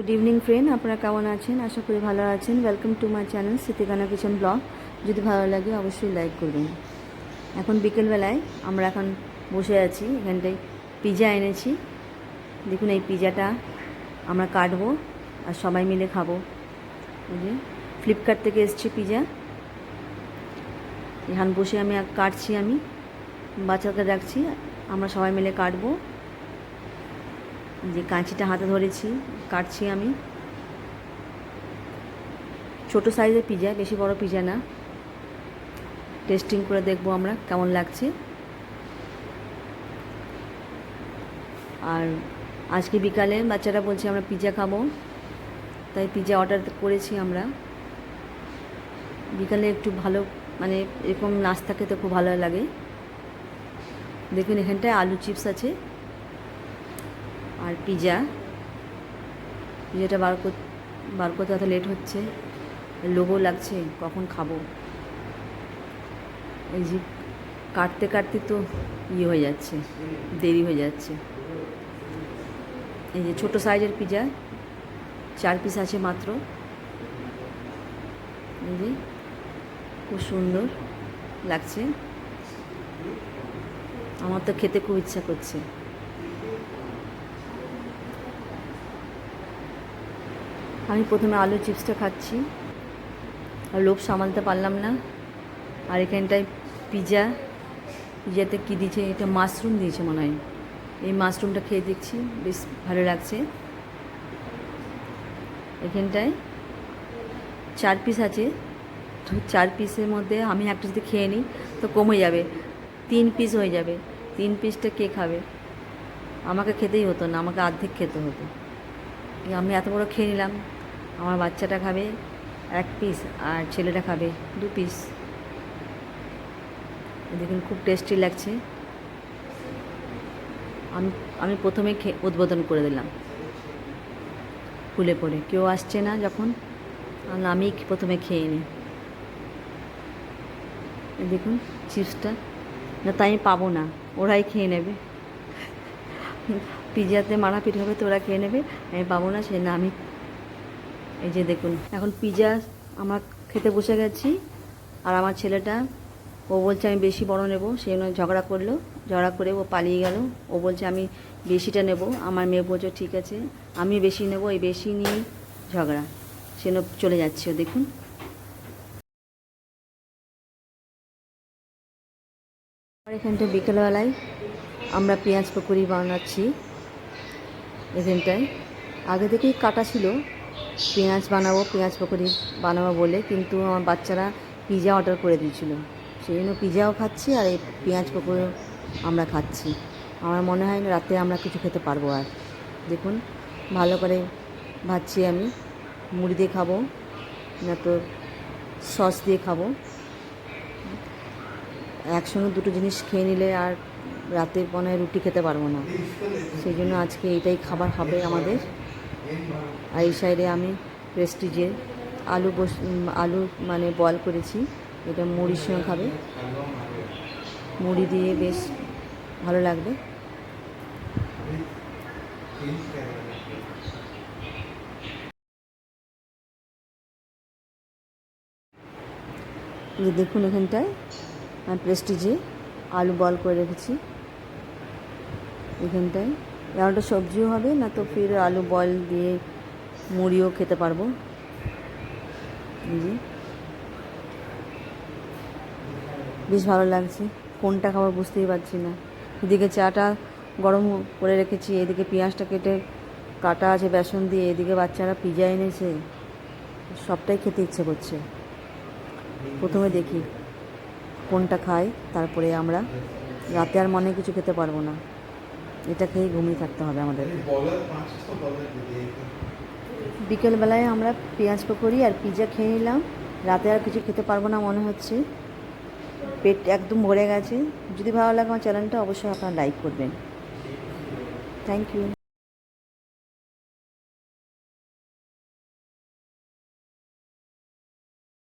Good evening friend, আপনারা কেমন আছেন? আশা করি ভালো আছেন। Welcome to my channel Sitikana kitchen blog. যদি ভালো লাগে অবশ্যই লাইক করবেন। এখন বিকেলবেলায় আমরা এখন বসে আছি, এখানটায় পিৎজা এনেছি। দেখুন এই পিৎজাটা আমরা কাটবো আর সবাই মিলে খাবো। এই যে ফ্লিপকার্ট থেকে এসছে পিৎজা। এখান বসে আমি কাটছি, আমি বাচ্চাকে রাখছি, আমরা সবাই মিলে কাটবো। যে কাঁচিটা হাতে ধরেছি, কাটছি আমি। ছোটো সাইজের পিৎজা, বেশি বড় পিৎজা না। টেস্টিং করে দেখবো আমরা কেমন লাগছে। আর আজকে বিকালে বাচ্চারা বলছে আমরা পিৎজা খাবো, তাই পিৎজা অর্ডার করেছি আমরা। বিকালে একটু ভালো মানে এরকম নাস্তা খেতে খুব ভালো লাগে। দেখুন এখানটায় আলু চিপস আছে আর পিৎজাটা বার করতে এত লেট হচ্ছে, লোভও লাগছে কখন খাবো। এই যে কাটতে কাটতে তো হয়ে যাচ্ছে, দেরি হয়ে যাচ্ছে। এই যে ছোটো সাইজের পিৎজা 4 পিস আছে মাত্র। এই যে খুব সুন্দর লাগছে, আমার তো খেতে খুব ইচ্ছা করছে। আমি প্রথমে আলু চিপসটা খাচ্ছি, আর লোভ সামালতে পারলাম না। আর এখানটায় পিৎজাতে কী দিয়েছে, এটা মাশরুম দিয়েছে মনে হয়। এই মাশরুমটা খেয়ে দেখছি, বেশ ভালো লাগছে। এখানটায় 4 পিস আছে, তো 4 পিসের মধ্যে আমি একটা যদি খেয়ে নিই তো কমে যাবে, 3 পিস হয়ে যাবে। 3 পিসটা কে খাবে? আমাকে খেতেই হতো না, আমাকে অর্ধেক খেতে হতো। আমি এত বড় খেয়ে নিলাম। আমার বাচ্চাটা খাবে 1 পিস আর ছেলেটা খাবে 2 পিস। দেখুন খুব টেস্টি লাগছে। আমি প্রথমে উদ্বোধন করে দিলাম খুলে পড়ে, কেউ আসছে না যখন, আমি প্রথমে খেয়ে নিই। দেখুন চিপসটা না, তাই আমি পাবো না, ওরাই খেয়ে নেবে। পিৎজাতে মারাপিট হবে তো ওরা খেয়ে নেবে, আমি পাবো না, সে না আমি। এই যে দেখুন এখন পিৎজা আমার খেতে বসে গেছি। আর আমার ছেলেটা, ও বলছে আমি বেশি বড় নেব, সেই জন্য ঝগড়া করে ও পালিয়ে গেল। ও বলছে আমি বেশিটা নেব। আমার মেয়ে বলছে ঠিক আছে আমি বেশি নেব, এই বেশি নিয়েই ঝগড়া, সে চলে যাচ্ছে। দেখুন এখানটা বিকেলবেলায় আমরা পেঁয়াজ পকোড়ি বানাচ্ছি। এখানটায় আগে থেকেই কাটা ছিল পেঁয়াজ পকোড়ি বানাবো বলে, কিন্তু আমার বাচ্চারা পিৎজা অর্ডার করে দিয়েছিল, সেই জন্য পিৎজাও খাচ্ছি আর এই পেঁয়াজ পকোড়িও আমরা খাচ্ছি। আমার মনে হয় না রাতে আমরা কিছু খেতে পারবো আর। দেখুন ভালো করে ভাজছি আমি, মুড়ি দিয়ে খাবো না তো সস দিয়ে খাবো। একসঙ্গে দুটো জিনিস খেয়ে নিলে আর রাতে মনে হয় রুটি খেতে পারবো না, সেই জন্য আজকে এটাই খাবার হবে আমাদের। আর এই সাইডে আমি প্রেস্টিজে আলু মানে বয়েল করেছি, এটা মুড়ির সঙ্গে খাবে, মুড়ি দিয়ে বেশ ভালো লাগবে। দেখুন এখানটায় আমি প্রেস্টিজে আলু বয়েল করে রেখেছি। এখানটায় একটা সবজিও হবে, না তো ফির আলু বয়েল দিয়ে মুড়িও খেতে পারবো। বেশ ভালো লাগছে, কোনটা খাবার বুঝতেই পারছি না। এদিকে চাটা গরম করে রেখেছি, এদিকে পেঁয়াজটা কেটে কাটা আছে বেসন দিয়ে, এদিকে বাচ্চারা পিৎজা এনেছে, সবটাই খেতে ইচ্ছে করছে। প্রথমে দেখি কোনটা খাই, তারপরে আমরা রাতে আর মনে কিছু খেতে পারবো না, এটা খেয়েই ঘুমিয়ে থাকতে হবে আমাদের। বিকেলবেলায় আমরা পেঁয়াজ পকোড়ি আর পিৎজা খেয়ে নিলাম, রাতে আর কিছু খেতে পারবো না মনে হচ্ছে, পেট একদম ভরে গেছে। যদি ভালো লাগে আমার চ্যানেলটা অবশ্যই আপনারা লাইক করবেন। Thank you.